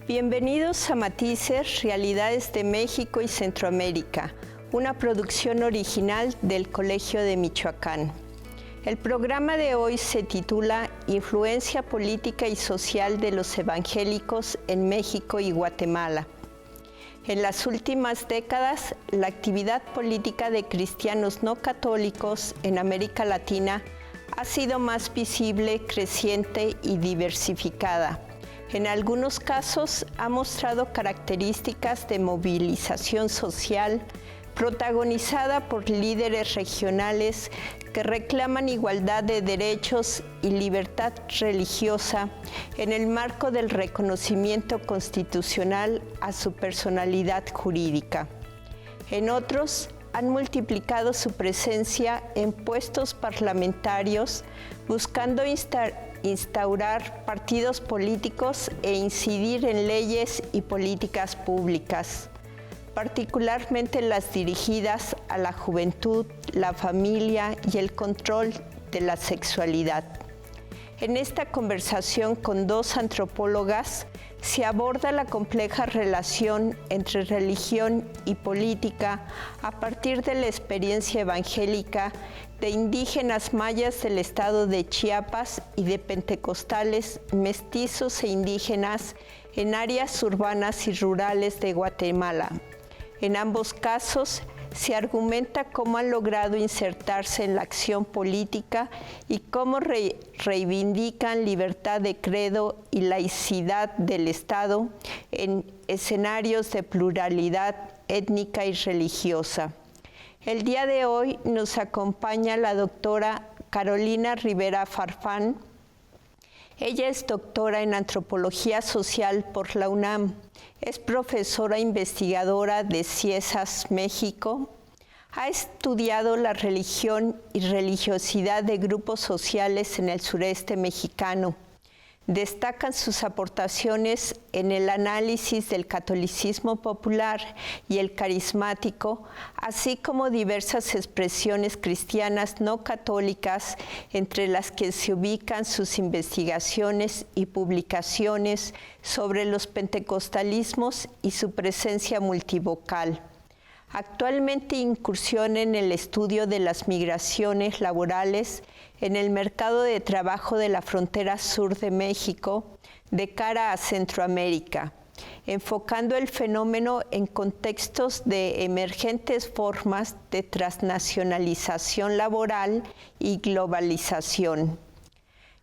Bienvenidos a Matices, Realidades de México y Centroamérica, una producción original del Colegio de Michoacán. El programa de hoy se titula Influencia política y social de los evangélicos en México y Guatemala. En las últimas décadas, la actividad política de cristianos no católicos en América Latina ha sido más visible, creciente y diversificada. En algunos casos ha mostrado características de movilización social protagonizada por líderes regionales que reclaman igualdad de derechos y libertad religiosa en el marco del reconocimiento constitucional a su personalidad jurídica. En otros, han multiplicado su presencia en puestos parlamentarios, buscando instaurar partidos políticos e incidir en leyes y políticas públicas, particularmente las dirigidas a la juventud, la familia y el control de la sexualidad. En esta conversación con dos antropólogas se aborda la compleja relación entre religión y política a partir de la experiencia evangélica de indígenas mayas del estado de Chiapas y de pentecostales, mestizos e indígenas en áreas urbanas y rurales de Guatemala. En ambos casos, se argumenta cómo han logrado insertarse en la acción política y cómo reivindican libertad de credo y laicidad del Estado en escenarios de pluralidad étnica y religiosa. El día de hoy nos acompaña la doctora Carolina Rivera Farfán. Ella es doctora en Antropología Social por la UNAM. Es profesora investigadora de CIESAS México. Ha estudiado la religión y religiosidad de grupos sociales en el sureste mexicano. Destacan sus aportaciones en el análisis del catolicismo popular y el carismático, así como diversas expresiones cristianas no católicas, entre las que se ubican sus investigaciones y publicaciones sobre los pentecostalismos y su presencia multivocal. Actualmente incursiona en el estudio de las migraciones laborales en el mercado de trabajo de la frontera sur de México de cara a Centroamérica, enfocando el fenómeno en contextos de emergentes formas de transnacionalización laboral y globalización.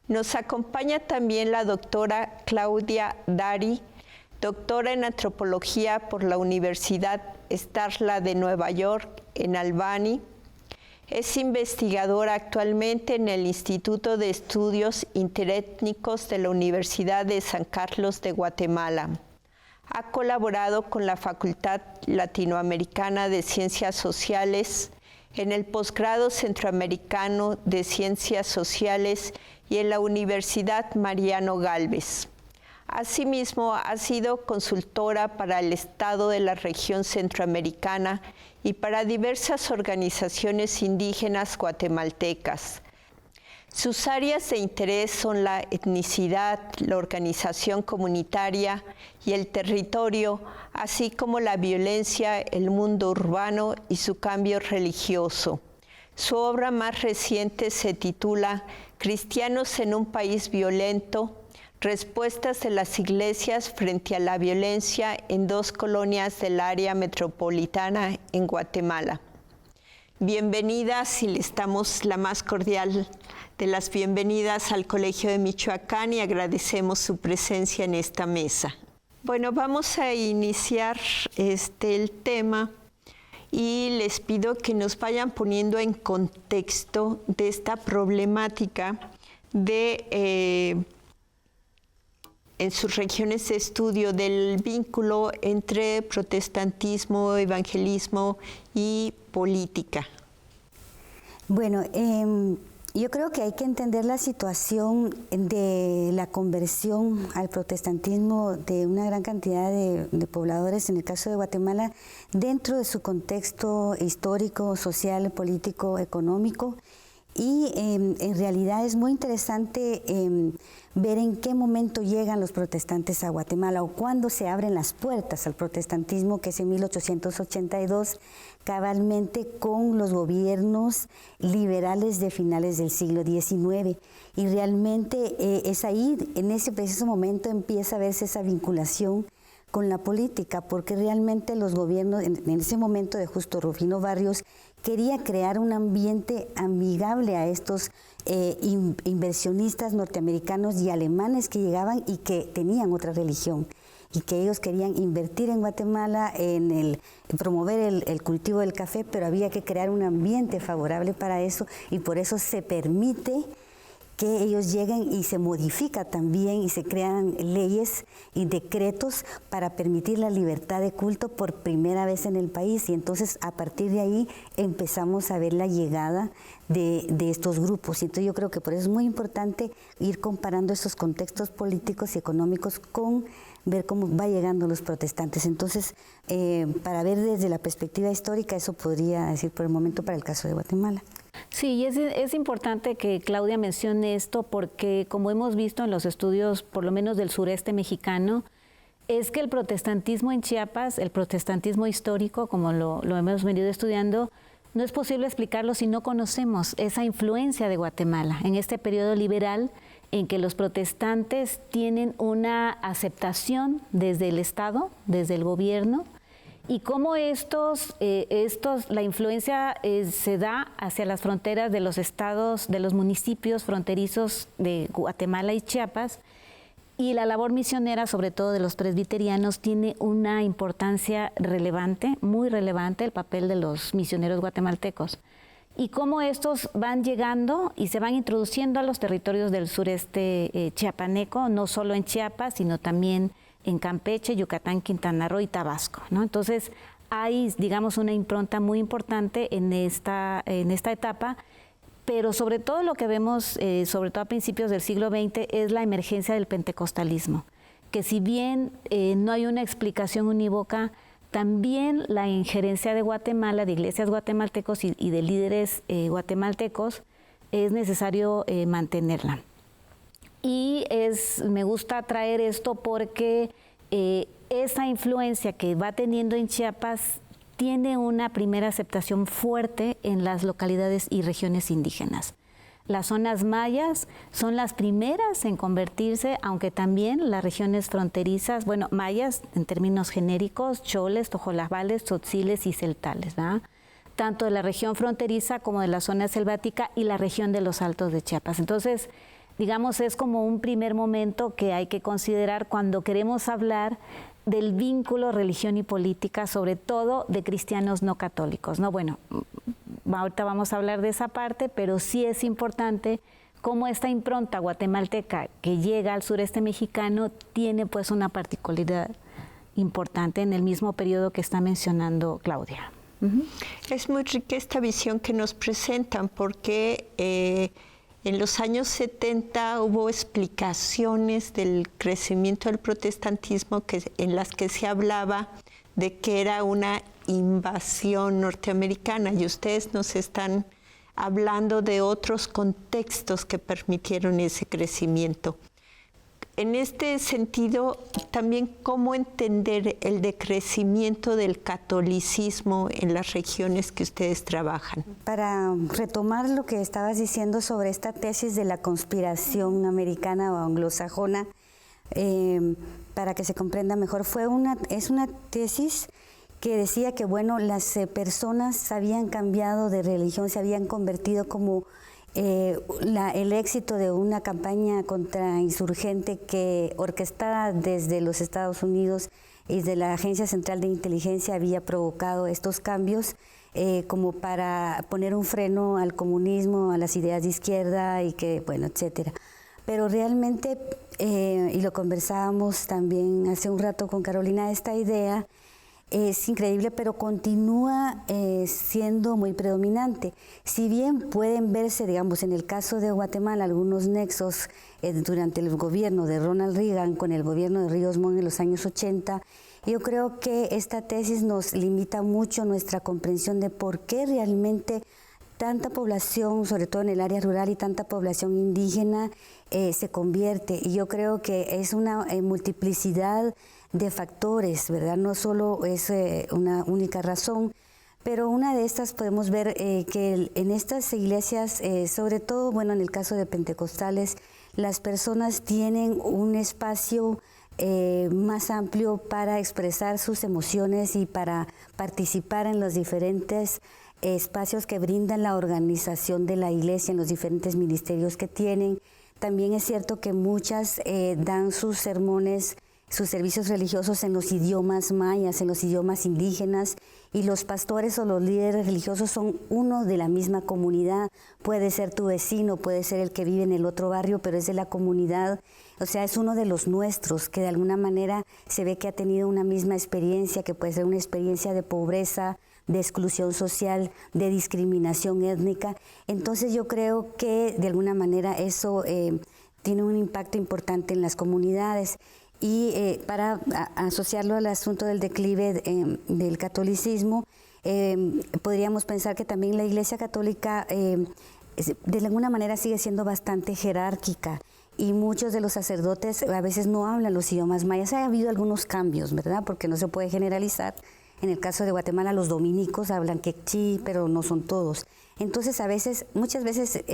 Nos acompaña también la doctora Claudia Dari, doctora en Antropología por la Universidad Starla de Nueva York en Albany. Es investigadora actualmente en el Instituto de Estudios Interétnicos de la Universidad de San Carlos de Guatemala. Ha colaborado con la Facultad Latinoamericana de Ciencias Sociales, en el Posgrado Centroamericano de Ciencias Sociales y en la Universidad Mariano Gálvez. Asimismo, ha sido consultora para el Estado de la región centroamericana y para diversas organizaciones indígenas guatemaltecas. Sus áreas de interés son la etnicidad, la organización comunitaria y el territorio, así como la violencia, el mundo urbano y su cambio religioso. Su obra más reciente se titula Cristianos en un país violento: respuestas de las iglesias frente a la violencia en dos colonias del área metropolitana en Guatemala. Bienvenidas, y les damos la más cordial de las bienvenidas al Colegio de Michoacán y agradecemos su presencia en esta mesa. Bueno, vamos a iniciar el tema y les pido que nos vayan poniendo en contexto de esta problemática de en sus regiones de estudio del vínculo entre protestantismo, evangelismo y política. Bueno, yo creo que hay que entender la situación de la conversión al protestantismo de una gran cantidad de pobladores, en el caso de Guatemala, dentro de su contexto histórico, social, político, económico, y en realidad es muy interesante ver en qué momento llegan los protestantes a Guatemala o cuándo se abren las puertas al protestantismo, que es en 1882, cabalmente con los gobiernos liberales de finales del siglo XIX. Y realmente es ahí, en ese preciso momento, empieza a verse esa vinculación con la política, porque realmente los gobiernos, en ese momento de Justo Rufino Barrios, quería crear un ambiente amigable a estos inversionistas norteamericanos y alemanes que llegaban y que tenían otra religión y que ellos querían invertir en Guatemala, promover el cultivo del café, pero había que crear un ambiente favorable para eso y por eso se permite que ellos lleguen y se modifica también y se crean leyes y decretos para permitir la libertad de culto por primera vez en el país. Y entonces a partir de ahí empezamos a ver la llegada de estos grupos. Y entonces yo creo que por eso es muy importante ir comparando esos contextos políticos y económicos con ver cómo va llegando los protestantes. Entonces, para ver desde la perspectiva histórica, eso podría decir por el momento para el caso de Guatemala. Sí, y es importante que Claudia mencione esto porque, como hemos visto en los estudios, por lo menos del sureste mexicano, es que el protestantismo en Chiapas, el protestantismo histórico, como lo hemos venido estudiando, no es posible explicarlo si no conocemos esa influencia de Guatemala en este periodo liberal en que los protestantes tienen una aceptación desde el Estado, desde el gobierno, y cómo la influencia se da hacia las fronteras de los estados, de los municipios fronterizos de Guatemala y Chiapas, y la labor misionera, sobre todo de los presbiterianos, tiene una importancia relevante, muy relevante, el papel de los misioneros guatemaltecos. Y cómo estos van llegando y se van introduciendo a los territorios del sureste chiapaneco, no solo en Chiapas, sino también en Campeche, Yucatán, Quintana Roo y Tabasco, ¿no? Entonces hay, digamos, una impronta muy importante en esta etapa, pero sobre todo lo que vemos, sobre todo a principios del siglo XX, es la emergencia del pentecostalismo, que si bien no hay una explicación unívoca, también la injerencia de Guatemala, de iglesias guatemaltecos y de líderes guatemaltecos, es necesario mantenerla. Y me gusta traer esto porque esa influencia que va teniendo en Chiapas tiene una primera aceptación fuerte en las localidades y regiones indígenas. Las zonas mayas son las primeras en convertirse, aunque también las regiones fronterizas, bueno, mayas en términos genéricos, choles, tojolabales, tzotziles y celtales, ¿verdad? Tanto de la región fronteriza como de la zona selvática y la región de los Altos de Chiapas. Entonces, digamos, es como un primer momento que hay que considerar cuando queremos hablar del vínculo religión y política, sobre todo de cristianos no católicos, ¿no? Bueno, ahorita vamos a hablar de esa parte, pero sí es importante cómo esta impronta guatemalteca que llega al sureste mexicano tiene pues una particularidad importante en el mismo periodo que está mencionando Claudia. Es muy rica esta visión que nos presentan porque en los años 70 hubo explicaciones del crecimiento del protestantismo en las que se hablaba de que era una invasión norteamericana y ustedes nos están hablando de otros contextos que permitieron ese crecimiento. En este sentido, también cómo entender el decrecimiento del catolicismo en las regiones que ustedes trabajan. Para retomar lo que estabas diciendo sobre esta tesis de la conspiración americana o anglosajona, para que se comprenda mejor, es una tesis que decía que bueno, las personas habían cambiado de religión, se habían convertido como el éxito de una campaña contrainsurgente que orquestada desde los Estados Unidos y de la Agencia Central de Inteligencia había provocado estos cambios como para poner un freno al comunismo, a las ideas de izquierda y que, bueno, etcétera. Pero realmente, y lo conversábamos también hace un rato con Carolina, esta idea es increíble, pero continúa siendo muy predominante. Si bien pueden verse, digamos, en el caso de Guatemala, algunos nexos durante el gobierno de Ronald Reagan con el gobierno de Ríos Montt en los años 80, yo creo que esta tesis nos limita mucho nuestra comprensión de por qué realmente tanta población, sobre todo en el área rural, y tanta población indígena se convierte. Y yo creo que es una multiplicidad de factores, ¿verdad? No solo es una única razón, pero una de estas podemos ver que en estas iglesias, sobre todo, bueno, en el caso de pentecostales, las personas tienen un espacio más amplio para expresar sus emociones y para participar en los diferentes espacios que brindan la organización de la iglesia, en los diferentes ministerios que tienen. También es cierto que muchas dan sus sermones, sus servicios religiosos en los idiomas mayas, en los idiomas indígenas, y los pastores o los líderes religiosos son uno de la misma comunidad. Puede ser tu vecino, puede ser el que vive en el otro barrio, pero es de la comunidad. O sea, es uno de los nuestros, que de alguna manera se ve que ha tenido una misma experiencia, que puede ser una experiencia de pobreza, de exclusión social, de discriminación étnica. Entonces yo creo que de alguna manera eso tiene un impacto importante en las comunidades. Y para asociarlo al asunto del declive del catolicismo, podríamos pensar que también la Iglesia Católica de alguna manera sigue siendo bastante jerárquica, y muchos de los sacerdotes a veces no hablan los idiomas mayas. Ha habido algunos cambios, ¿verdad? Porque no se puede generalizar. En el caso de Guatemala, los dominicos hablan quechí, pero no son todos. Entonces, muchas veces,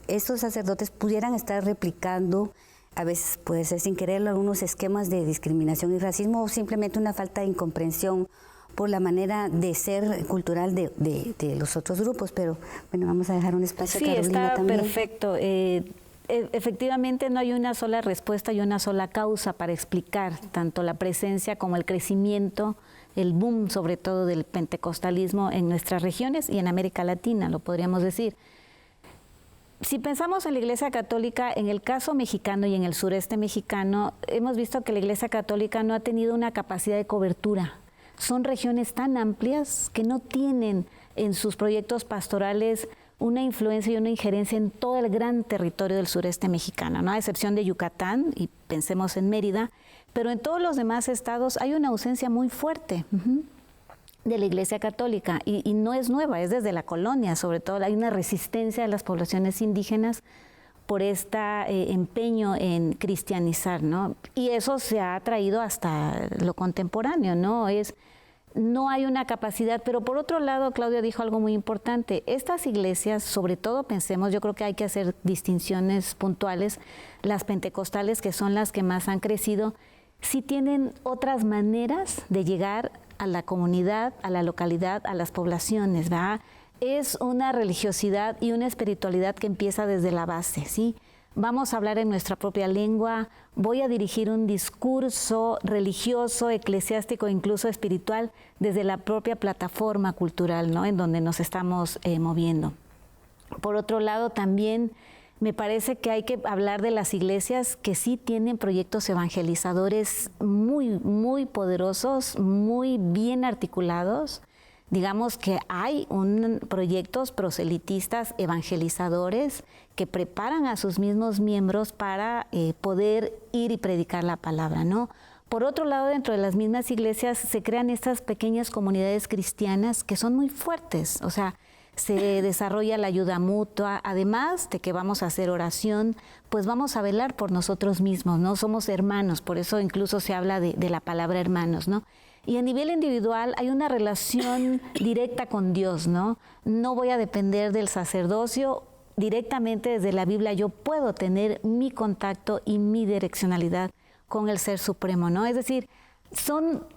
estos sacerdotes pudieran estar replicando, a veces puede ser sin quererlo, algunos esquemas de discriminación y racismo, o simplemente una falta de incomprensión por la manera de ser cultural de los otros grupos. Pero bueno, vamos a dejar un espacio a Carolina también. Sí, está perfecto. Efectivamente no hay una sola respuesta y una sola causa para explicar tanto la presencia como el crecimiento, el boom sobre todo del pentecostalismo en nuestras regiones y en América Latina, lo podríamos decir. Si pensamos en la Iglesia Católica, en el caso mexicano y en el sureste mexicano, hemos visto que la Iglesia Católica no ha tenido una capacidad de cobertura. Son regiones tan amplias que no tienen en sus proyectos pastorales una influencia y una injerencia en todo el gran territorio del sureste mexicano, ¿no? A excepción de Yucatán, y pensemos en Mérida, pero en todos los demás estados hay una ausencia muy fuerte de la Iglesia Católica, y no es nueva, es desde la colonia, sobre todo hay una resistencia de las poblaciones indígenas por este empeño en cristianizar, ¿no? Y eso se ha traído hasta lo contemporáneo, ¿no? No hay una capacidad, pero por otro lado, Claudia dijo algo muy importante. Estas iglesias, sobre todo pensemos, yo creo que hay que hacer distinciones puntuales, las pentecostales, que son las que más han crecido, sí tienen otras maneras de llegar a la comunidad, a la localidad, a las poblaciones, ¿verdad? Es una religiosidad y una espiritualidad que empieza desde la base, ¿sí? Vamos a hablar en nuestra propia lengua, voy a dirigir un discurso religioso, eclesiástico, incluso espiritual, desde la propia plataforma cultural, ¿no? En donde nos estamos moviendo. Por otro lado, también me parece que hay que hablar de las iglesias que sí tienen proyectos evangelizadores muy, muy poderosos, muy bien articulados. Digamos que hay proyectos proselitistas evangelizadores que preparan a sus mismos miembros para poder ir y predicar la palabra, ¿no? Por otro lado, dentro de las mismas iglesias se crean estas pequeñas comunidades cristianas que son muy fuertes, o sea, se desarrolla la ayuda mutua, además de que vamos a hacer oración, pues vamos a velar por nosotros mismos, ¿no? Somos hermanos, por eso incluso se habla de la palabra hermanos, ¿no? Y a nivel individual hay una relación directa con Dios, ¿no? No voy a depender del sacerdocio, directamente desde la Biblia yo puedo tener mi contacto y mi direccionalidad con el Ser Supremo, ¿no? Es decir,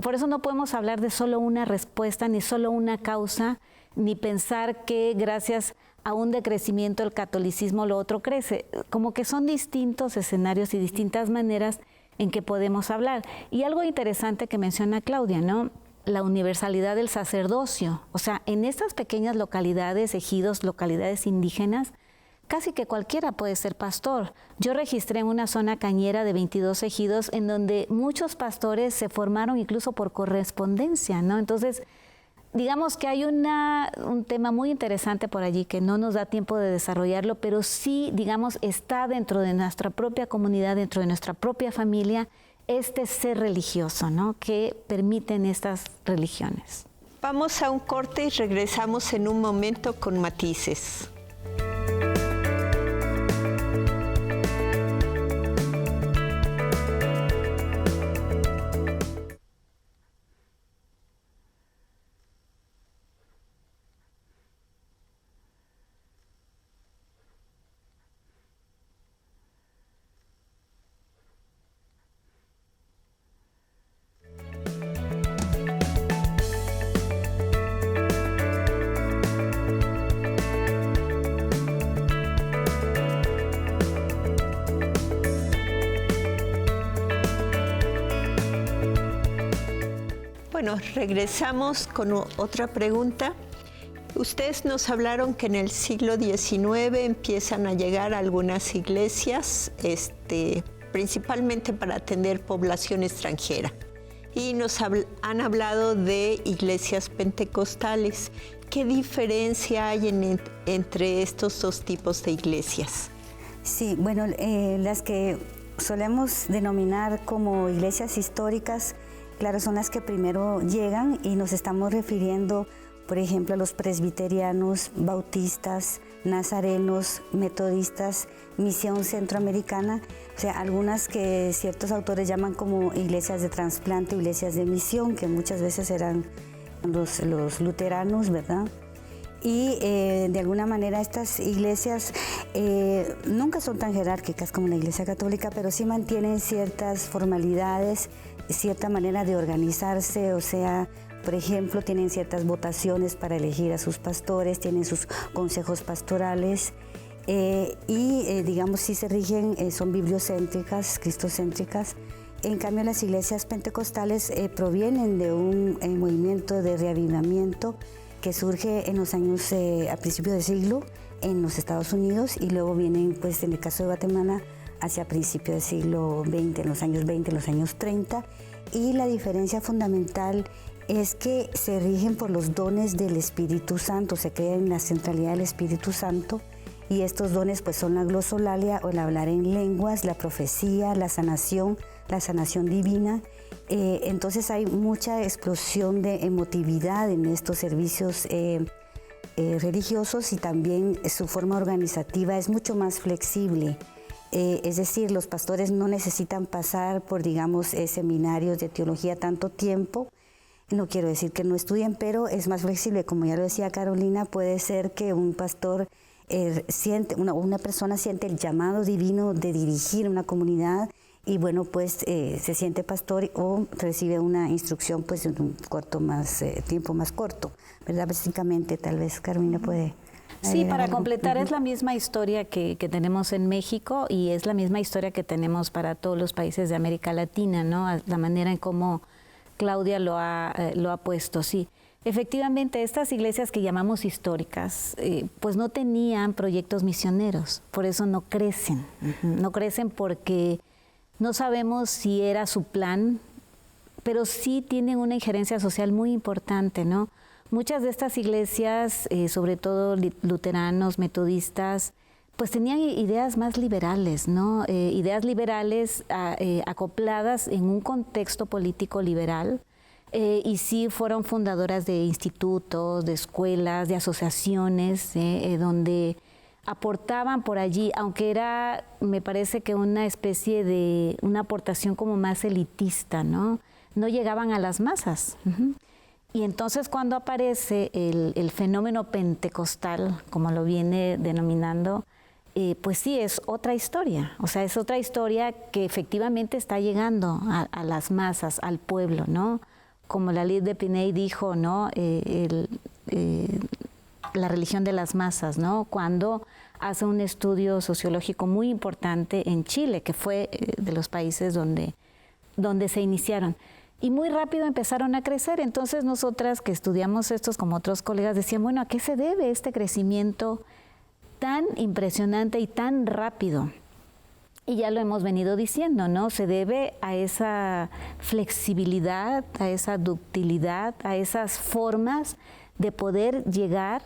por eso no podemos hablar de solo una respuesta, ni solo una causa, ni pensar que gracias a un decrecimiento del catolicismo lo otro crece. Como que son distintos escenarios y distintas maneras en que podemos hablar. Y algo interesante que menciona Claudia, ¿no? La universalidad del sacerdocio. O sea, en estas pequeñas localidades, ejidos, localidades indígenas, casi que cualquiera puede ser pastor. Yo registré en una zona cañera de 22 ejidos en donde muchos pastores se formaron incluso por correspondencia, ¿no? Entonces, digamos que hay un tema muy interesante por allí que no nos da tiempo de desarrollarlo, pero sí, digamos, está dentro de nuestra propia comunidad, dentro de nuestra propia familia, este ser religioso, ¿no? Que permiten estas religiones. Vamos a un corte y regresamos en un momento con Matices. Bueno, regresamos con otra pregunta. Ustedes nos hablaron que en el siglo XIX empiezan a llegar algunas iglesias, principalmente para atender población extranjera. Y nos han hablado de iglesias pentecostales. ¿Qué diferencia hay entre estos dos tipos de iglesias? Sí, bueno, las que solemos denominar como iglesias históricas, claro, son las que primero llegan y nos estamos refiriendo, por ejemplo, a los presbiterianos, bautistas, nazarenos, metodistas, misión centroamericana, o sea, algunas que ciertos autores llaman como iglesias de trasplante, iglesias de misión, que muchas veces eran los luteranos, ¿verdad? Y de alguna manera estas iglesias nunca son tan jerárquicas como la Iglesia Católica, pero sí mantienen ciertas formalidades, cierta manera de organizarse, o sea, por ejemplo, tienen ciertas votaciones para elegir a sus pastores, tienen sus consejos pastorales digamos, sí se rigen, son bibliocéntricas, cristocéntricas. En cambio, las iglesias pentecostales provienen de un movimiento de reavivamiento que surge en los años, a principios del siglo, en los Estados Unidos, y luego vienen, pues, en el caso de Guatemala, hacia principios del siglo XX, en los años 20, en los años 30, y la diferencia fundamental es que se rigen por los dones del Espíritu Santo, se cree en la centralidad del Espíritu Santo, y estos dones pues son la glosolalia o el hablar en lenguas, la profecía, la sanación divina. Entonces hay mucha explosión de emotividad en estos servicios religiosos, y también su forma organizativa es mucho más flexible. Es decir, los pastores no necesitan pasar por, digamos, seminarios de teología tanto tiempo. No quiero decir que no estudien, pero es más flexible. Como ya lo decía Carolina, puede ser que un pastor una persona siente el llamado divino de dirigir una comunidad, y bueno, pues se siente pastor o recibe una instrucción pues en un tiempo más corto, ¿verdad? Básicamente, tal vez Carolina puede... Sí, para completar, es la misma historia que tenemos en México, y es la misma historia que tenemos para todos los países de América Latina, ¿no? La manera en cómo Claudia lo ha puesto, sí. Efectivamente, estas iglesias que llamamos históricas, pues no tenían proyectos misioneros, por eso no crecen. No crecen porque no sabemos si era su plan, pero sí tienen una injerencia social muy importante, ¿no? Muchas de estas iglesias, sobre todo luteranos, metodistas, pues tenían ideas más liberales, ¿no? Ideas liberales acopladas en un contexto político liberal, y sí fueron fundadoras de institutos, de escuelas, de asociaciones, donde aportaban por allí, aunque era, me parece que una especie de una aportación como más elitista, ¿no? No llegaban a las masas. Y entonces cuando aparece el fenómeno pentecostal, como lo viene denominando, pues sí, es otra historia. O sea, es otra historia que efectivamente está llegando a las masas, al pueblo, ¿no? Como la Lid de Piney dijo, ¿no? La religión de las masas, ¿no? Cuando hace un estudio sociológico muy importante en Chile, que fue de los países donde se iniciaron. Y muy rápido empezaron a crecer. Entonces nosotras que estudiamos estos, como otros colegas, decían, bueno, ¿a qué se debe este crecimiento tan impresionante y tan rápido? Y ya lo hemos venido diciendo, ¿no? Se debe a esa flexibilidad, a esa ductilidad, a esas formas de poder llegar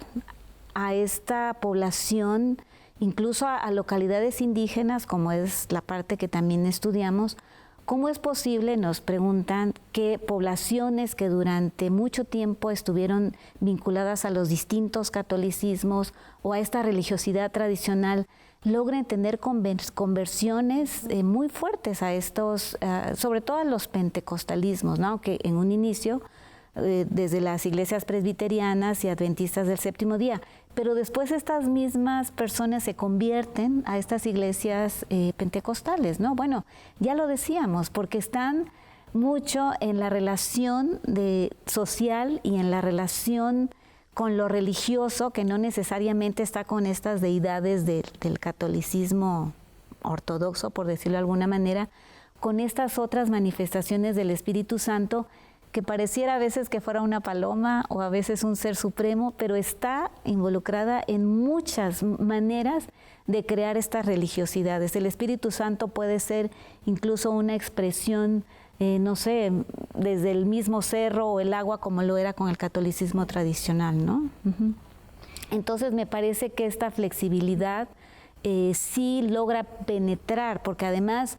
a esta población, incluso a localidades indígenas, como es la parte que también estudiamos, ¿Cómo es posible, nos preguntan, que poblaciones que durante mucho tiempo estuvieron vinculadas a los distintos catolicismos o a esta religiosidad tradicional logren tener conversiones muy fuertes a estos, sobre todo a los pentecostalismos, ¿no? Que en un inicio, desde las iglesias presbiterianas y adventistas del séptimo día, pero después estas mismas personas se convierten a estas iglesias pentecostales, ¿no? Bueno, ya lo decíamos, porque están mucho en la relación social y en la relación con lo religioso, que no necesariamente está con estas deidades del catolicismo ortodoxo, por decirlo de alguna manera, con estas otras manifestaciones del Espíritu Santo, que pareciera a veces que fuera una paloma o a veces un ser supremo, pero está involucrada en muchas maneras de crear estas religiosidades. El Espíritu Santo puede ser incluso una expresión, no sé, desde el mismo cerro o el agua, como lo era con el catolicismo tradicional, ¿no? Uh-huh. Entonces me parece que esta flexibilidad sí logra penetrar, porque además,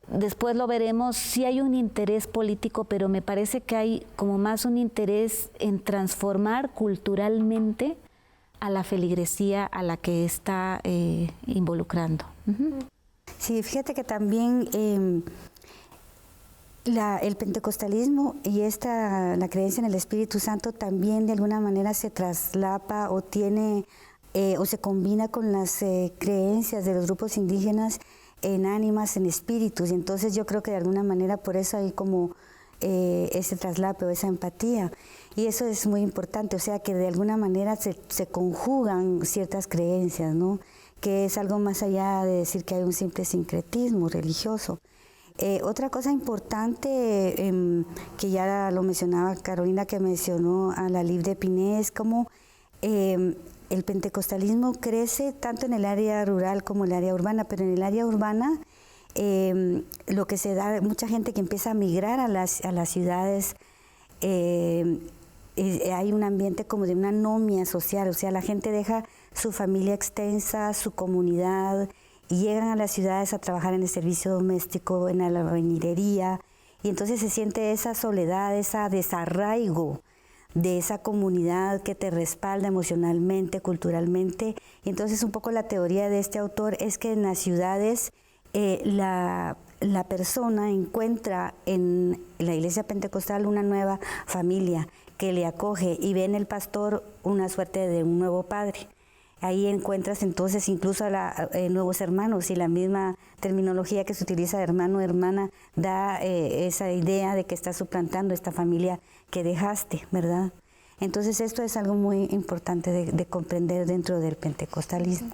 después lo veremos, sí hay un interés político, pero me parece que hay como más un interés en transformar culturalmente a la feligresía a la que está involucrando. Uh-huh. Sí, fíjate que también el pentecostalismo y la creencia en el Espíritu Santo también de alguna manera se traslapa o tiene o se combina con las creencias de los grupos indígenas en ánimas, en espíritus, y entonces yo creo que de alguna manera por eso hay como ese traslape o esa empatía, y eso es muy importante, o sea que de alguna manera se conjugan ciertas creencias, ¿no? Que es algo más allá de decir que hay un simple sincretismo religioso. Otra cosa importante que ya lo mencionaba Carolina, que mencionó a la Libre de Piné, es como el pentecostalismo crece tanto en el área rural como en el área urbana, pero en el área urbana lo que se da, mucha gente que empieza a migrar a las ciudades, hay un ambiente como de una anomia social, o sea, la gente deja su familia extensa, su comunidad, y llegan a las ciudades a trabajar en el servicio doméstico, en la albañilería, y entonces se siente esa soledad, ese desarraigo de esa comunidad que te respalda emocionalmente, culturalmente. Y entonces un poco la teoría de este autor es que en las ciudades la persona encuentra en la iglesia pentecostal una nueva familia que le acoge y ve en el pastor una suerte de un nuevo padre. Ahí encuentras entonces incluso a nuevos hermanos, y la misma terminología que se utiliza de hermano o hermana da esa idea de que estás suplantando esta familia que dejaste, ¿verdad? Entonces esto es algo muy importante de comprender dentro del pentecostalismo.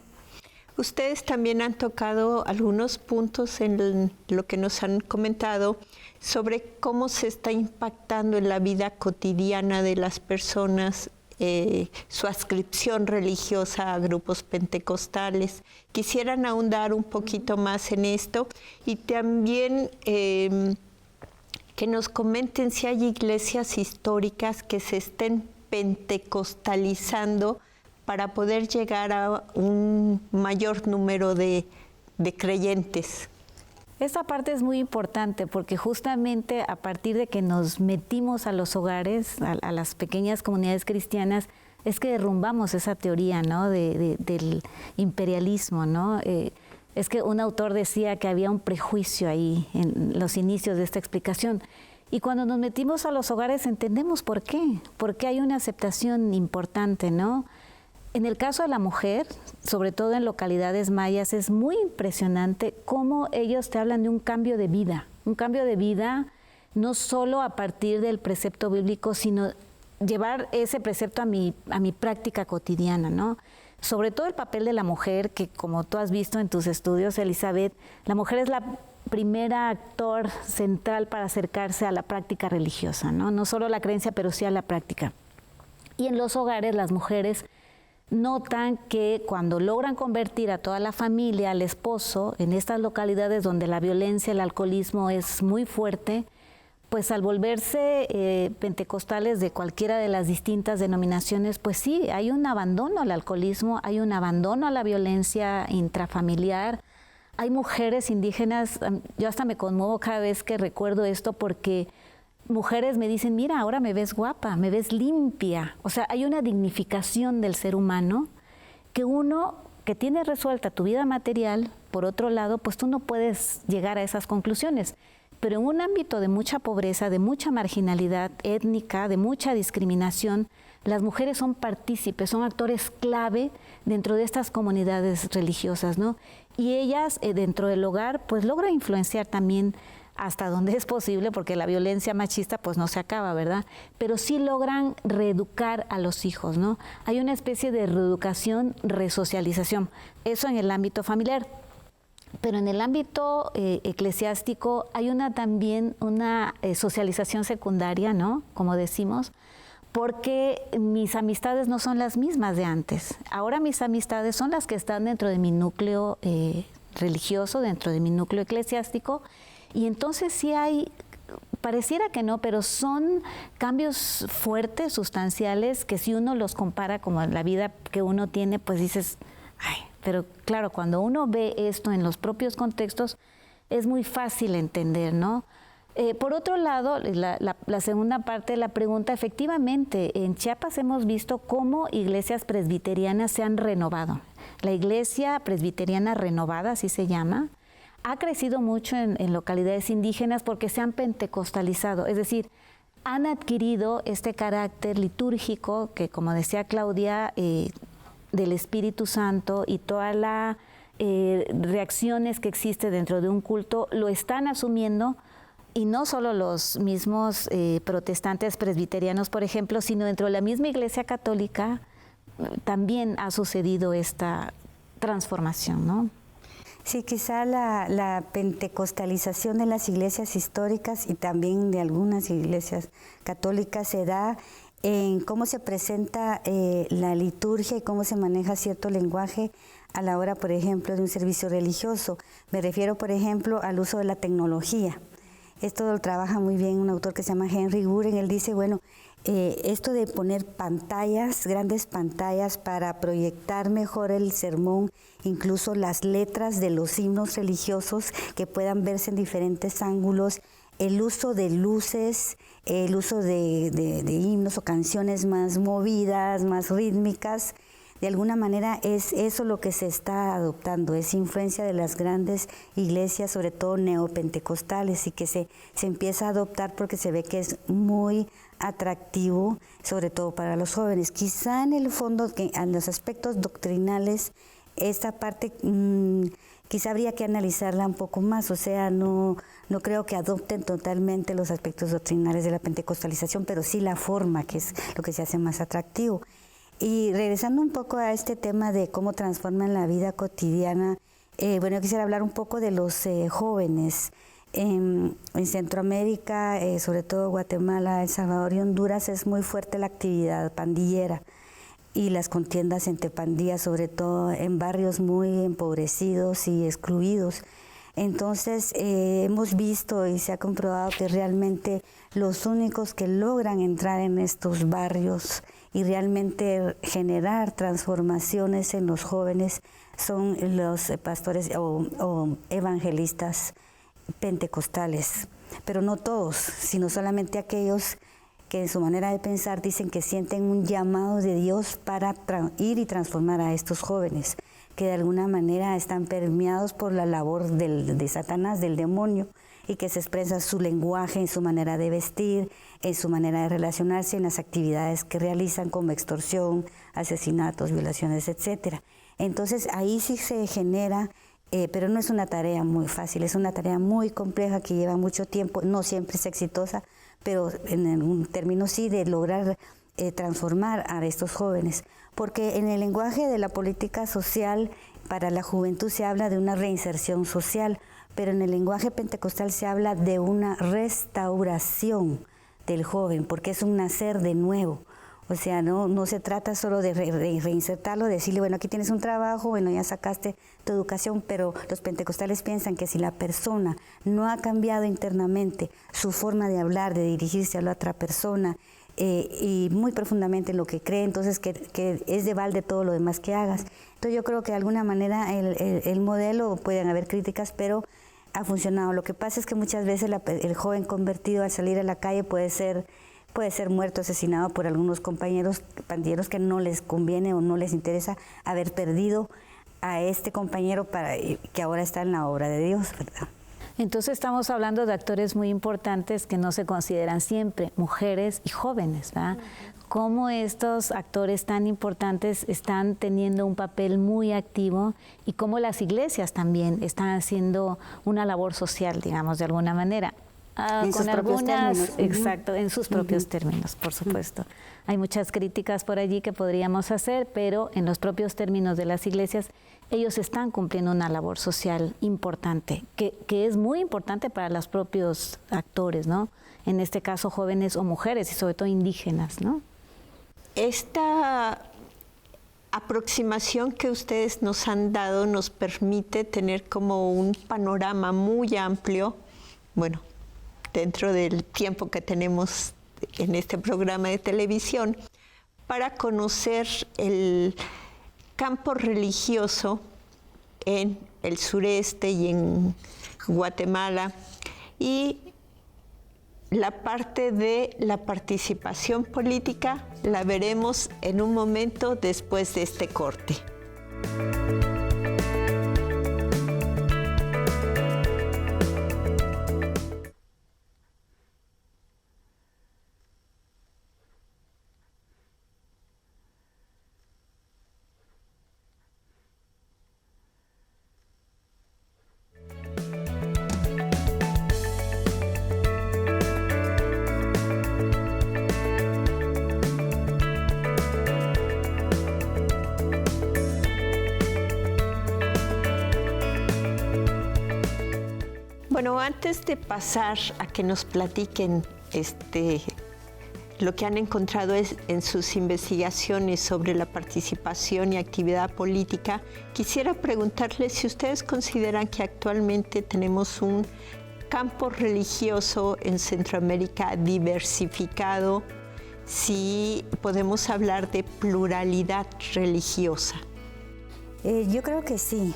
Ustedes también han tocado algunos puntos en lo que nos han comentado sobre cómo se está impactando en la vida cotidiana de las personas su adscripción religiosa a grupos pentecostales. Quisieran ahondar un poquito más en esto y también que nos comenten si hay iglesias históricas que se estén pentecostalizando para poder llegar a un mayor número de creyentes. Esta parte es muy importante porque justamente a partir de que nos metimos a los hogares, a las pequeñas comunidades cristianas, es que derrumbamos esa teoría, ¿no? del imperialismo, ¿no? Es que un autor decía que había un prejuicio ahí en los inicios de esta explicación. Y cuando nos metimos a los hogares entendemos por qué, porque hay una aceptación importante, ¿no? En el caso de la mujer, sobre todo en localidades mayas, es muy impresionante cómo ellos te hablan de un cambio de vida no solo a partir del precepto bíblico, sino llevar ese precepto a mi práctica cotidiana, ¿no? Sobre todo el papel de la mujer, que como tú has visto en tus estudios, Elizabeth, la mujer es la primera actor central para acercarse a la práctica religiosa, ¿no? No solo la creencia, pero sí a la práctica. Y en los hogares las mujeres notan que cuando logran convertir a toda la familia, al esposo, en estas localidades donde la violencia, el alcoholismo es muy fuerte, pues al volverse pentecostales de cualquiera de las distintas denominaciones, pues sí, hay un abandono al alcoholismo, hay un abandono a la violencia intrafamiliar, hay mujeres indígenas, yo hasta me conmuevo cada vez que recuerdo esto porque mujeres me dicen, mira, ahora me ves guapa, me ves limpia. O sea, hay una dignificación del ser humano que uno que tiene resuelta tu vida material, por otro lado, pues tú no puedes llegar a esas conclusiones. Pero en un ámbito de mucha pobreza, de mucha marginalidad étnica, de mucha discriminación, las mujeres son partícipes, son actores clave dentro de estas comunidades religiosas, ¿no? Y ellas, dentro del hogar, pues logran influenciar también hasta donde es posible, porque la violencia machista pues no se acaba, ¿verdad? Pero sí logran reeducar a los hijos, ¿no? Hay una especie de reeducación, resocialización, eso en el ámbito familiar. Pero en el ámbito eclesiástico hay también una socialización secundaria, ¿no? Como decimos, porque mis amistades no son las mismas de antes. Ahora mis amistades son las que están dentro de mi núcleo religioso, dentro de mi núcleo eclesiástico, y entonces sí hay, pareciera que no, pero son cambios fuertes, sustanciales, que si uno los compara como la vida que uno tiene, pues dices, ay, pero claro, cuando uno ve esto en los propios contextos, es muy fácil entender, ¿no? Por otro lado, la segunda parte de la pregunta, efectivamente, en Chiapas hemos visto cómo iglesias presbiterianas se han renovado. La iglesia presbiteriana renovada, así se llama, ha crecido mucho en localidades indígenas porque se han pentecostalizado, es decir, han adquirido este carácter litúrgico que, como decía Claudia, del Espíritu Santo y todas las reacciones que existe dentro de un culto, lo están asumiendo, y no solo los mismos protestantes presbiterianos, por ejemplo, sino dentro de la misma Iglesia Católica también ha sucedido esta transformación, ¿no? Sí, quizá la pentecostalización de las iglesias históricas y también de algunas iglesias católicas se da en cómo se presenta la liturgia y cómo se maneja cierto lenguaje a la hora, por ejemplo, de un servicio religioso. Me refiero, por ejemplo, al uso de la tecnología. Esto lo trabaja muy bien un autor que se llama Henry Guren. Él dice, bueno, esto de poner pantallas, grandes pantallas para proyectar mejor el sermón, incluso las letras de los himnos religiosos que puedan verse en diferentes ángulos, el uso de luces, el uso de himnos o canciones más movidas, más rítmicas. De alguna manera es eso lo que se está adoptando, es influencia de las grandes iglesias, sobre todo neopentecostales, y que se empieza a adoptar porque se ve que es muy atractivo, sobre todo para los jóvenes. Quizá en el fondo, que en los aspectos doctrinales, esta parte quizá habría que analizarla un poco más, o sea, no creo que adopten totalmente los aspectos doctrinales de la pentecostalización, pero sí la forma, que es lo que se hace más atractivo. Y regresando un poco a este tema de cómo transforman la vida cotidiana, bueno, yo quisiera hablar un poco de los jóvenes. En Centroamérica, sobre todo Guatemala, El Salvador y Honduras, es muy fuerte la actividad pandillera y las contiendas entre pandillas, sobre todo en barrios muy empobrecidos y excluidos. Entonces, hemos visto y se ha comprobado que realmente los únicos que logran entrar en estos barrios y realmente generar transformaciones en los jóvenes son los pastores o evangelistas pentecostales, pero no todos, sino solamente aquellos que en su manera de pensar dicen que sienten un llamado de Dios para ir y transformar a estos jóvenes, que de alguna manera están permeados por la labor de Satanás, del demonio, y que se expresa su lenguaje, en su manera de vestir, en su manera de relacionarse, en las actividades que realizan como extorsión, asesinatos, violaciones, etc. Entonces ahí sí se genera, pero no es una tarea muy fácil, es una tarea muy compleja que lleva mucho tiempo, no siempre es exitosa, pero en un término sí de lograr transformar a estos jóvenes. Porque en el lenguaje de la política social para la juventud se habla de una reinserción social, pero en el lenguaje pentecostal se habla de una restauración del joven, porque es un nacer de nuevo. O sea, no se trata solo de reinsertarlo, de decirle, bueno, aquí tienes un trabajo, bueno, ya sacaste tu educación, pero los pentecostales piensan que si la persona no ha cambiado internamente su forma de hablar, de dirigirse a la otra persona, y muy profundamente en lo que cree, entonces que es de balde todo lo demás que hagas. Entonces yo creo que de alguna manera el modelo, pueden haber críticas, pero ha funcionado. Lo que pasa es que muchas veces el joven convertido al salir a la calle puede ser muerto, asesinado por algunos compañeros pandilleros que no les conviene o no les interesa haber perdido a este compañero que ahora está en la obra de Dios, ¿verdad? Entonces estamos hablando de actores muy importantes que no se consideran siempre, mujeres y jóvenes, ¿verdad? Cómo estos actores tan importantes están teniendo un papel muy activo y cómo las iglesias también están haciendo una labor social, digamos, de alguna manera. En sus propios términos. Exacto, en sus propios términos, por supuesto. Hay muchas críticas por allí que podríamos hacer, pero en los propios términos de las iglesias, ellos están cumpliendo una labor social importante, que es muy importante para los propios actores, ¿no? En este caso, jóvenes o mujeres, y sobre todo indígenas, ¿no? Esta aproximación que ustedes nos han dado nos permite tener como un panorama muy amplio, bueno, dentro del tiempo que tenemos en este programa de televisión, para conocer el campo religioso en el sureste y en Guatemala, y la parte de la participación política la veremos en un momento después de este corte. Bueno, antes de pasar a que nos platiquen lo que han encontrado en sus investigaciones sobre la participación y actividad política, quisiera preguntarles si ustedes consideran que actualmente tenemos un campo religioso en Centroamérica diversificado, si podemos hablar de pluralidad religiosa. Yo creo que sí.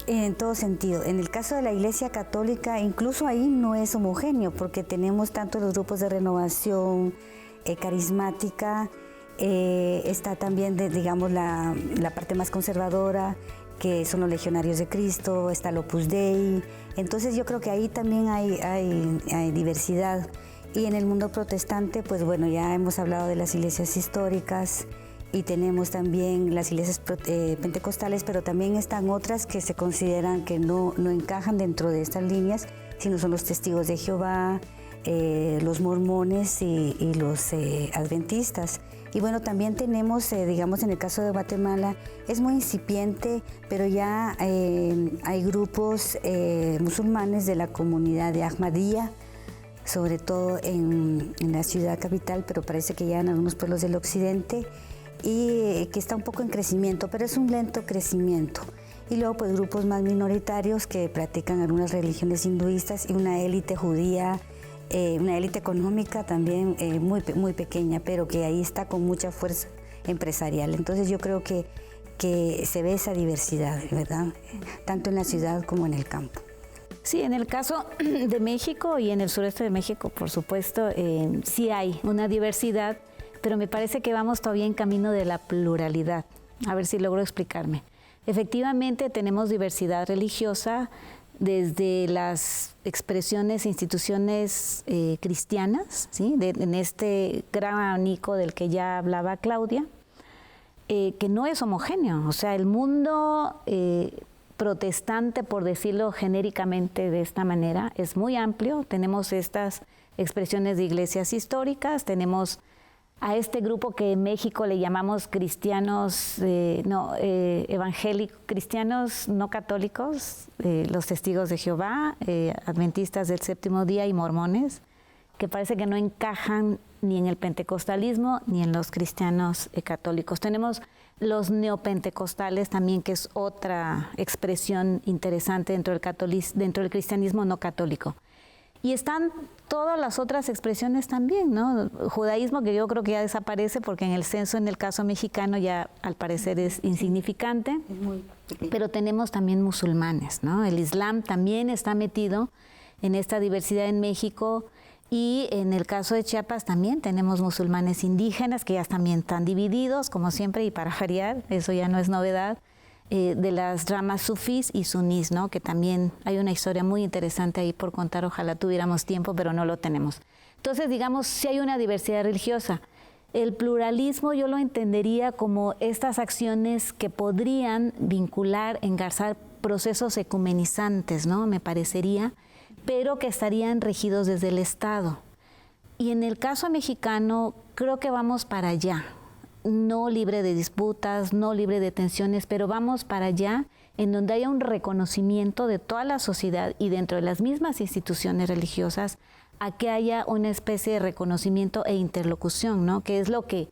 En todo sentido. En el caso de la Iglesia Católica, incluso ahí no es homogéneo, porque tenemos tanto los grupos de renovación carismática, está también, digamos, la parte más conservadora, que son los Legionarios de Cristo, está el Opus Dei. Entonces yo creo que ahí también hay diversidad. Y en el mundo protestante, pues bueno, ya hemos hablado de las iglesias históricas, y tenemos también las iglesias pentecostales, pero también están otras que se consideran que no encajan dentro de estas líneas, sino son los testigos de Jehová, los mormones y los adventistas. Y bueno, también tenemos, digamos, en el caso de Guatemala, es muy incipiente, pero ya hay grupos musulmanes de la comunidad de Ahmadiyya, sobre todo en la ciudad capital, pero parece que ya en algunos pueblos del occidente, y que está un poco en crecimiento, pero es un lento crecimiento. Y luego pues grupos más minoritarios que practican algunas religiones hinduistas y una élite judía, una élite económica también muy pequeña, pero que ahí está con mucha fuerza empresarial. Entonces yo creo que se ve esa diversidad, ¿verdad? Tanto en la ciudad como en el campo. Sí, en el caso de México y en el sureste de México, por supuesto, sí hay una diversidad, pero me parece que vamos todavía en camino de la pluralidad. A ver si logro explicarme. Efectivamente, tenemos diversidad religiosa desde las expresiones e instituciones cristianas, ¿sí? En este gran abanico del que ya hablaba Claudia, que no es homogéneo. O sea, el mundo protestante, por decirlo genéricamente de esta manera, es muy amplio. Tenemos estas expresiones de iglesias históricas, tenemos a este grupo que en México le llamamos cristianos, evangélicos, cristianos no católicos, los testigos de Jehová, adventistas del séptimo día y mormones, que parece que no encajan ni en el pentecostalismo ni en los cristianos católicos. Tenemos los neopentecostales también, que es otra expresión interesante dentro del cristianismo no católico. Y están todas las otras expresiones también, ¿no? Judaísmo, que yo creo que ya desaparece porque en el censo, en el caso mexicano, ya al parecer es insignificante, pero tenemos también musulmanes, ¿no? El Islam también está metido en esta diversidad en México, y en el caso de Chiapas también tenemos musulmanes indígenas que ya también están divididos, como siempre, y para variar, eso ya no es novedad, de las ramas sufís y sunís, ¿no? Que también hay una historia muy interesante ahí por contar, ojalá tuviéramos tiempo, pero no lo tenemos. Entonces, digamos, sí hay una diversidad religiosa. El pluralismo yo lo entendería como estas acciones que podrían vincular, engarzar procesos ecumenizantes, ¿no? Me parecería, pero que estarían regidos desde el Estado. Y en el caso mexicano, creo que vamos para allá. No libre de disputas, no libre de tensiones, pero vamos para allá en donde haya un reconocimiento de toda la sociedad y dentro de las mismas instituciones religiosas a que haya una especie de reconocimiento e interlocución, ¿no? Que es lo que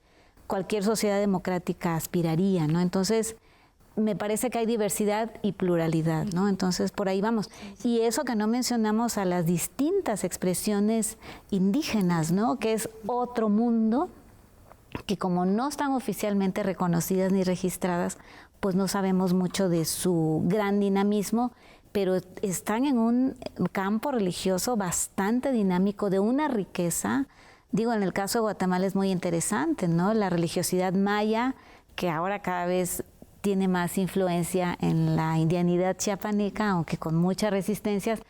cualquier sociedad democrática aspiraría, ¿no? Entonces, me parece que hay diversidad y pluralidad, ¿no? Entonces, por ahí vamos. Y eso que no mencionamos a las distintas expresiones indígenas, ¿no? Que es otro mundo que como no están oficialmente reconocidas ni registradas, pues no sabemos mucho de su gran dinamismo, pero están en un campo religioso bastante dinámico, de una riqueza. Digo, en el caso de Guatemala es muy interesante, ¿no? La religiosidad maya, que ahora cada vez tiene más influencia en la indianidad chiapaneca, aunque con muchas resistencias,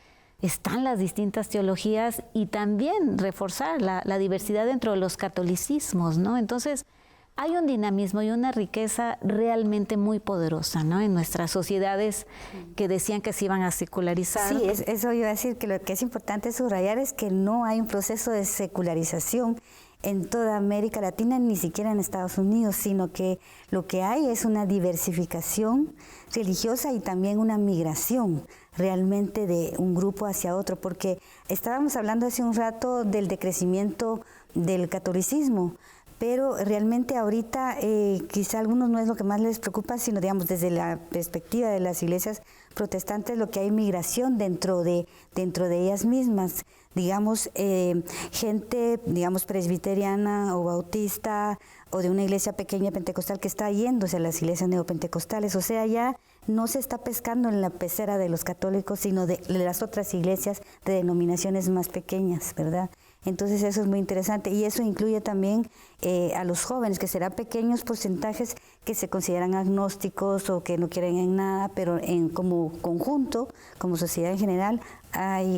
están las distintas teologías y también reforzar la diversidad dentro de los catolicismos, ¿no? Entonces, hay un dinamismo y una riqueza realmente muy poderosa, ¿no? En nuestras sociedades que decían que se iban a secularizar. Sí, eso iba a decir, que lo que es importante subrayar es que no hay un proceso de secularización en toda América Latina, ni siquiera en Estados Unidos, sino que lo que hay es una diversificación religiosa y también una migración realmente de un grupo hacia otro, porque estábamos hablando hace un rato del decrecimiento del catolicismo, pero realmente ahorita quizá a algunos no es lo que más les preocupa, sino digamos desde la perspectiva de las iglesias protestantes, lo que hay migración dentro de ellas mismas, digamos gente, digamos presbiteriana o bautista o de una iglesia pequeña pentecostal que está yéndose a las iglesias neopentecostales, o sea, ya no se está pescando en la pecera de los católicos, sino de las otras iglesias de denominaciones más pequeñas, ¿verdad? Entonces eso es muy interesante y eso incluye también a los jóvenes, que serán pequeños porcentajes que se consideran agnósticos o que no quieren en nada, pero como conjunto, como sociedad en general,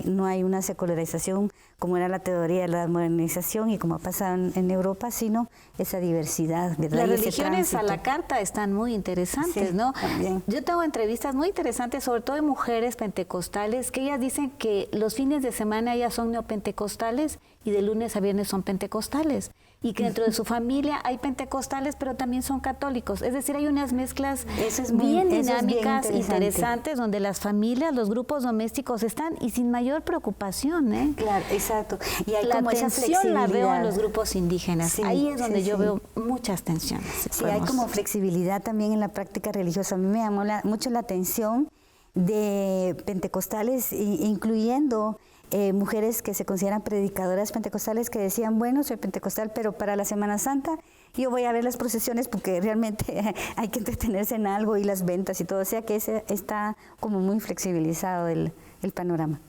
no hay una secularización como era la teoría de la modernización y como ha pasado en Europa, sino esa diversidad, ¿verdad? Las religiones a la carta están muy interesantes, sí, ¿no? También. Yo tengo entrevistas muy interesantes, sobre todo de mujeres pentecostales, que ellas dicen que los fines de semana ellas son neopentecostales y de lunes a viernes son pentecostales. Y que dentro de su familia hay pentecostales, pero también son católicos. Es decir, hay unas mezclas bien dinámicas, interesantes, donde las familias, los grupos domésticos están y sin mayor preocupación, ¿eh? Claro, exacto. Y hay la como esa tensión la veo en flexibilidad. los grupos indígenas. Sí, ahí es donde sí, yo sí. veo muchas tensiones. Sí, hay como flexibilidad también en la práctica religiosa. A mí me llamó mucho la atención de pentecostales, incluyendo mujeres que se consideran predicadoras pentecostales, que decían, bueno, soy pentecostal, pero para la Semana Santa yo voy a ver las procesiones porque realmente hay que entretenerse en algo y las ventas y todo. O sea que está como muy flexibilizado el panorama.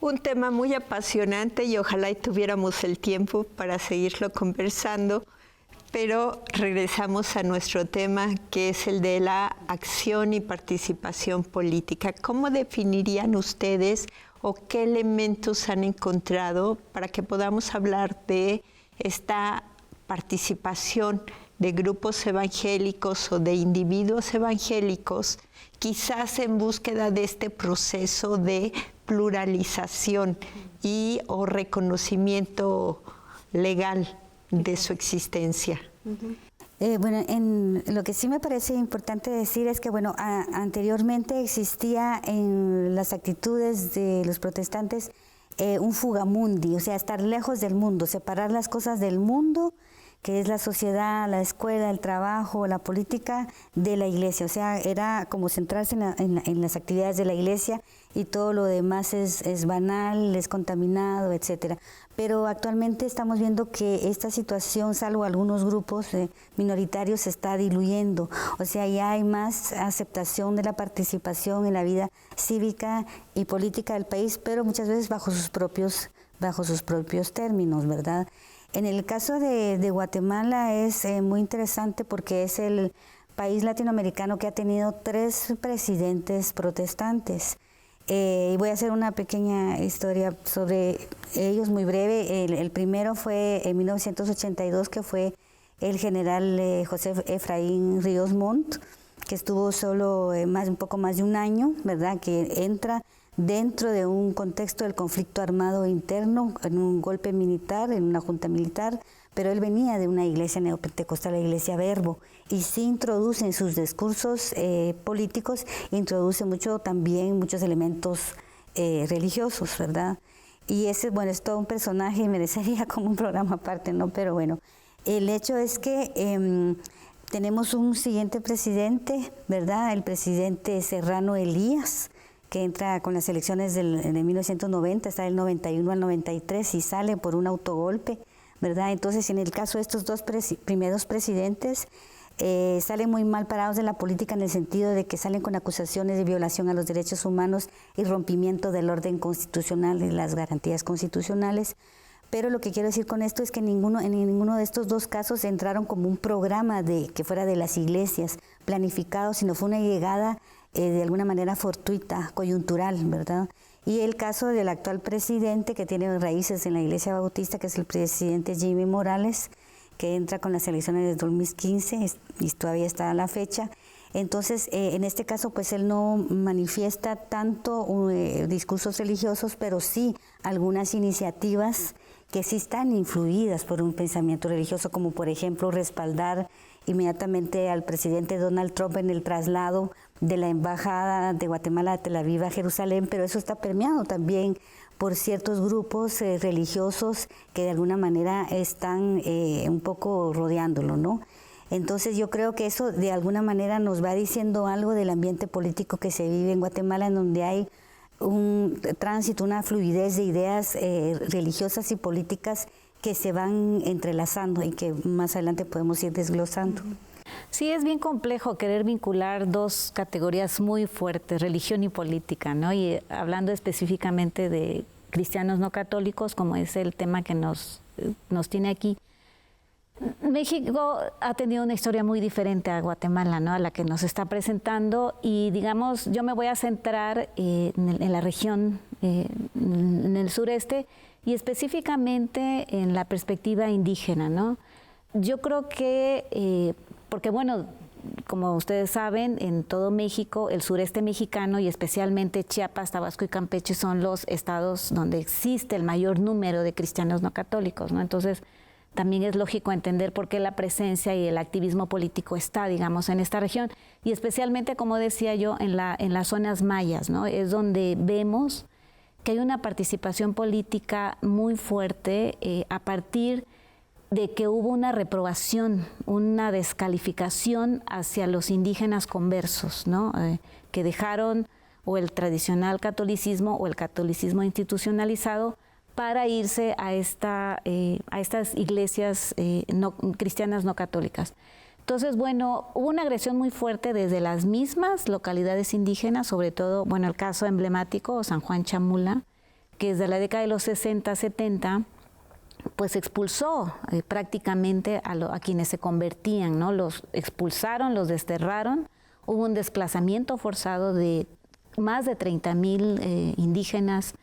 Un tema muy apasionante y ojalá y tuviéramos el tiempo para seguirlo conversando, pero regresamos a nuestro tema, que es el de la acción y participación política. ¿Cómo definirían ustedes o qué elementos han encontrado para que podamos hablar de esta participación de grupos evangélicos o de individuos evangélicos, quizás en búsqueda de este proceso de pluralización y o reconocimiento legal de su existencia? Bueno, lo que sí me parece importante decir es que, bueno, anteriormente existía en las actitudes de los protestantes un fugamundi, o sea, estar lejos del mundo, separar las cosas del mundo que es la sociedad, la escuela, el trabajo, la política de la iglesia. O sea, era como centrarse en las actividades de la iglesia y todo lo demás es banal, es contaminado, etcétera. Pero actualmente estamos viendo que esta situación, salvo algunos grupos minoritarios, se está diluyendo. O sea, ya hay más aceptación de la participación en la vida cívica y política del país, pero muchas veces bajo sus propios términos, ¿verdad? En el caso de Guatemala es muy interesante porque es el país latinoamericano que ha tenido 3 presidentes protestantes. Y voy a hacer una pequeña historia sobre ellos, muy breve. El primero fue en 1982, que fue el general José Efraín Ríos Montt, que estuvo solo un poco más de un año, ¿verdad? Que entra dentro de un contexto del conflicto armado interno, en un golpe militar, en una junta militar, pero él venía de una iglesia neopentecostal, la iglesia Verbo, y sí introduce en sus discursos políticos, introduce también muchos elementos religiosos, ¿verdad? Y ese, bueno, es todo un personaje y merecería como un programa aparte, ¿no? Pero bueno, el hecho es que tenemos un siguiente presidente, ¿verdad? El presidente Serrano Elías, que entra con las elecciones de 1990, está del 91 al 93 y sale por un autogolpe, ¿verdad? Entonces, en el caso de estos 2 primeros presidentes, salen muy mal parados de la política en el sentido de que salen con acusaciones de violación a los derechos humanos y rompimiento del orden constitucional y las garantías constitucionales. Pero lo que quiero decir con esto es que en ninguno de estos 2 casos entraron como un programa que fuera de las iglesias planificado, sino fue una llegada de alguna manera fortuita, coyuntural, ¿verdad? Y el caso del actual presidente, que tiene raíces en la Iglesia Bautista, que es el presidente Jimmy Morales, que entra con las elecciones de 2015 y todavía está a la fecha. Entonces, en este caso, pues él no manifiesta tanto discursos religiosos, pero sí algunas iniciativas que sí están influidas por un pensamiento religioso, como por ejemplo respaldar inmediatamente al presidente Donald Trump en el traslado de la embajada de Guatemala de Tel Aviv a Jerusalén, pero eso está permeado también por ciertos grupos religiosos que de alguna manera están un poco rodeándolo, ¿no? Entonces yo creo que eso de alguna manera nos va diciendo algo del ambiente político que se vive en Guatemala, en donde hay un tránsito, una fluidez de ideas religiosas y políticas que se van entrelazando y que más adelante podemos ir desglosando. Sí, es bien complejo querer vincular 2 categorías muy fuertes, religión y política, ¿no? Y hablando específicamente de cristianos no católicos, como es el tema que nos tiene aquí, México ha tenido una historia muy diferente a Guatemala, ¿no? A la que nos está presentando, y digamos, yo me voy a centrar en la región, en el sureste, y específicamente en la perspectiva indígena, ¿no? Yo creo que, porque bueno, como ustedes saben, en todo México, el sureste mexicano y especialmente Chiapas, Tabasco y Campeche son los estados donde existe el mayor número de cristianos no católicos, ¿no? Entonces, también es lógico entender por qué la presencia y el activismo político está, digamos, en esta región, y especialmente, como decía yo, en las zonas mayas, ¿no? Es donde vemos que hay una participación política muy fuerte a partir de que hubo una reprobación, una descalificación hacia los indígenas conversos, ¿no? Que dejaron o el tradicional catolicismo o el catolicismo institucionalizado para irse a estas iglesias cristianas no católicas. Entonces, bueno, hubo una agresión muy fuerte desde las mismas localidades indígenas, sobre todo, bueno, el caso emblemático, San Juan Chamula, que desde la década de los 60, 70, pues expulsó prácticamente a quienes se convertían, ¿no? Los expulsaron, los desterraron, hubo un desplazamiento forzado de más de 30,000 indígenas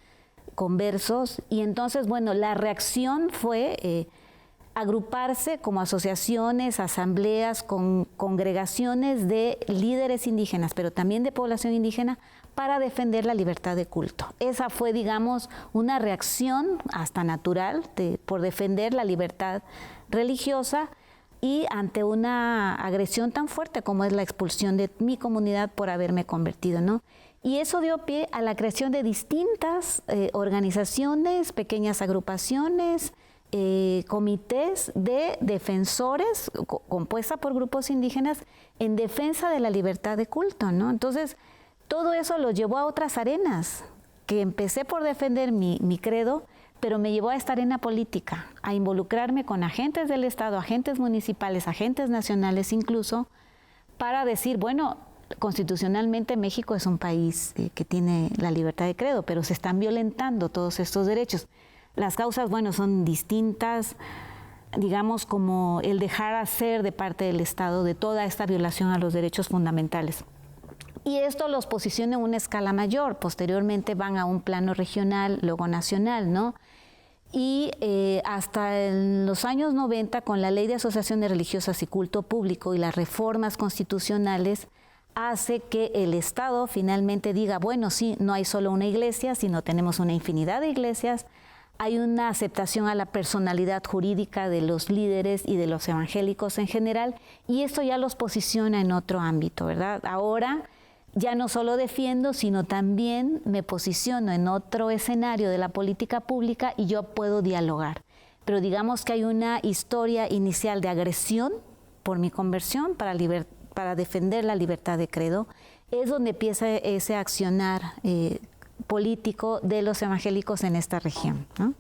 conversos, y entonces, bueno, la reacción fue agruparse como asociaciones, asambleas, congregaciones de líderes indígenas, pero también de población indígena, para defender la libertad de culto. Esa fue, digamos, una reacción hasta natural por defender la libertad religiosa y ante una agresión tan fuerte como es la expulsión de mi comunidad por haberme convertido, ¿no? Y eso dio pie a la creación de distintas organizaciones, pequeñas agrupaciones, comités de defensores compuesta por grupos indígenas en defensa de la libertad de culto, ¿no? Entonces, todo eso lo llevó a otras arenas, que empecé por defender mi credo, pero me llevó a esta arena política, a involucrarme con agentes del Estado, agentes municipales, agentes nacionales incluso, para decir, bueno, constitucionalmente México es un país que tiene la libertad de credo, pero se están violentando todos estos derechos. Las causas, bueno, son distintas, digamos, como el dejar hacer de parte del Estado de toda esta violación a los derechos fundamentales. Y esto los posiciona en una escala mayor. Posteriormente van a un plano regional, luego nacional, ¿no? Y hasta en los años 90, con la Ley de Asociaciones Religiosas y Culto Público y las reformas constitucionales, hace que el Estado finalmente diga, bueno, sí, no hay solo una iglesia, sino tenemos una infinidad de iglesias. Hay una aceptación a la personalidad jurídica de los líderes y de los evangélicos en general, y esto ya los posiciona en otro ámbito, ¿verdad? Ahora ya no solo defiendo, sino también me posiciono en otro escenario de la política pública y yo puedo dialogar. Pero digamos que hay una historia inicial de agresión por mi conversión para defender la libertad de credo. Es donde empieza ese accionar político de los evangélicos en esta región, ¿no?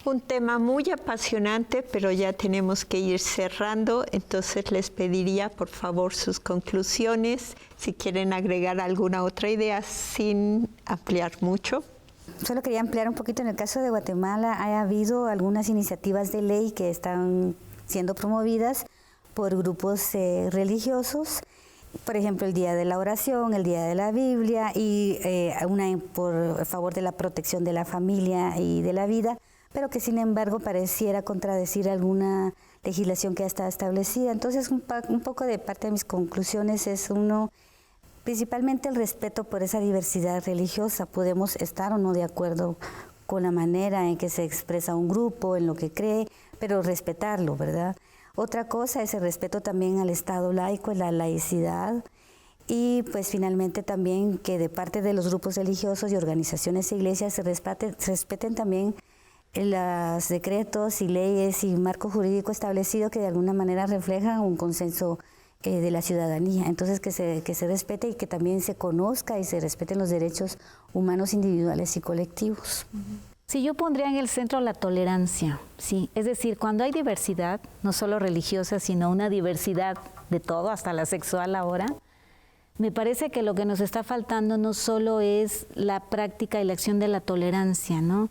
Un tema muy apasionante, pero ya tenemos que ir cerrando, entonces les pediría por favor sus conclusiones, si quieren agregar alguna otra idea sin ampliar mucho. Solo quería ampliar un poquito. En el caso de Guatemala ha habido algunas iniciativas de ley que están siendo promovidas por grupos religiosos. Por ejemplo, el Día de la Oración, el Día de la Biblia y una por favor de la protección de la familia y de la vida, pero que sin embargo pareciera contradecir alguna legislación que ya está establecida. Entonces, un poco de parte de mis conclusiones es principalmente el respeto por esa diversidad religiosa. Podemos estar o no de acuerdo con la manera en que se expresa un grupo, en lo que cree, pero respetarlo, ¿verdad? Otra cosa es el respeto también al Estado laico, la laicidad, y pues finalmente también que de parte de los grupos religiosos y organizaciones e iglesias se respeten también los decretos y leyes y marco jurídico establecido que de alguna manera reflejan un consenso de la ciudadanía. Entonces que se respete y que también se conozca y se respeten los derechos humanos individuales y colectivos. Sí, yo pondría en el centro la tolerancia, sí. Es decir, cuando hay diversidad, no solo religiosa, sino una diversidad de todo, hasta la sexual ahora, me parece que lo que nos está faltando no solo es la práctica y la acción de la tolerancia, ¿no?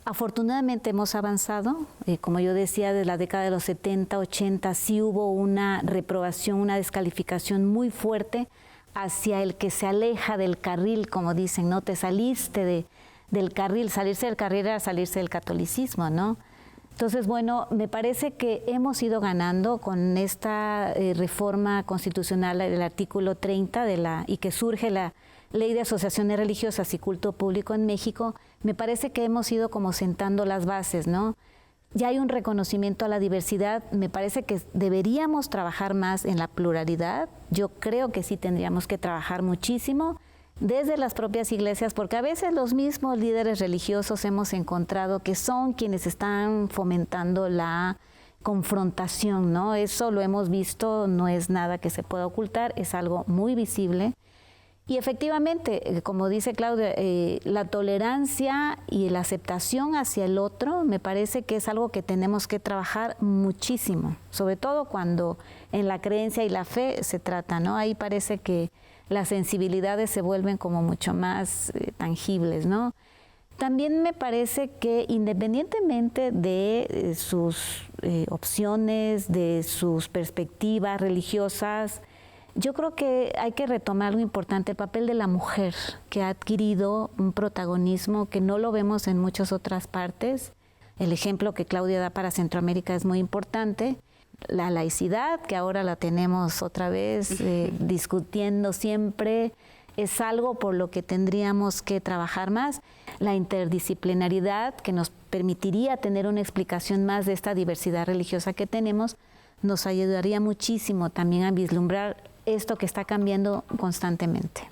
Afortunadamente hemos avanzado, como yo decía, desde la década de los 70, 80, sí hubo una reprobación, una descalificación muy fuerte hacia el que se aleja del carril, como dicen, ¿no? Te saliste del carril, salirse del carril era salirse del catolicismo, ¿no? Entonces, bueno, me parece que hemos ido ganando con esta reforma constitucional del artículo 30 y que surge la Ley de Asociaciones Religiosas y Culto Público en México. Me parece que hemos ido como sentando las bases, ¿no? Ya hay un reconocimiento a la diversidad. Me parece que deberíamos trabajar más en la pluralidad. Yo creo que sí tendríamos que trabajar muchísimo desde las propias iglesias, porque a veces los mismos líderes religiosos hemos encontrado que son quienes están fomentando la confrontación, ¿no? Eso lo hemos visto, no es nada que se pueda ocultar, es algo muy visible. Y efectivamente, como dice Claudia, la tolerancia y la aceptación hacia el otro me parece que es algo que tenemos que trabajar muchísimo, sobre todo cuando en la creencia y la fe se trata, ¿no? Ahí parece que las sensibilidades se vuelven como mucho más tangibles, ¿no? También me parece que independientemente de sus opciones, de sus perspectivas religiosas, yo creo que hay que retomar algo importante, el papel de la mujer, que ha adquirido un protagonismo que no lo vemos en muchas otras partes. El ejemplo que Claudia da para Centroamérica es muy importante. La laicidad, que ahora la tenemos otra vez discutiendo siempre, es algo por lo que tendríamos que trabajar más. La interdisciplinaridad, que nos permitiría tener una explicación más de esta diversidad religiosa que tenemos, nos ayudaría muchísimo también a vislumbrar esto que está cambiando constantemente.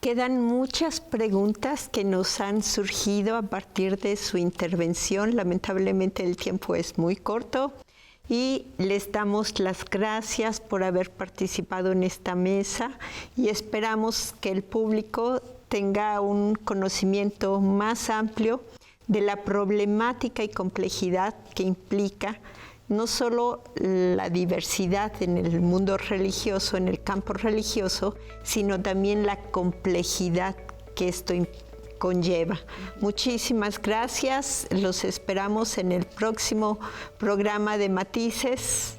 Quedan muchas preguntas que nos han surgido a partir de su intervención. Lamentablemente el tiempo es muy corto y les damos las gracias por haber participado en esta mesa y esperamos que el público tenga un conocimiento más amplio de la problemática y complejidad que implica no solo la diversidad en el mundo religioso, en el campo religioso, sino también la complejidad que esto conlleva. Muchísimas gracias. Los esperamos en el próximo programa de Matices.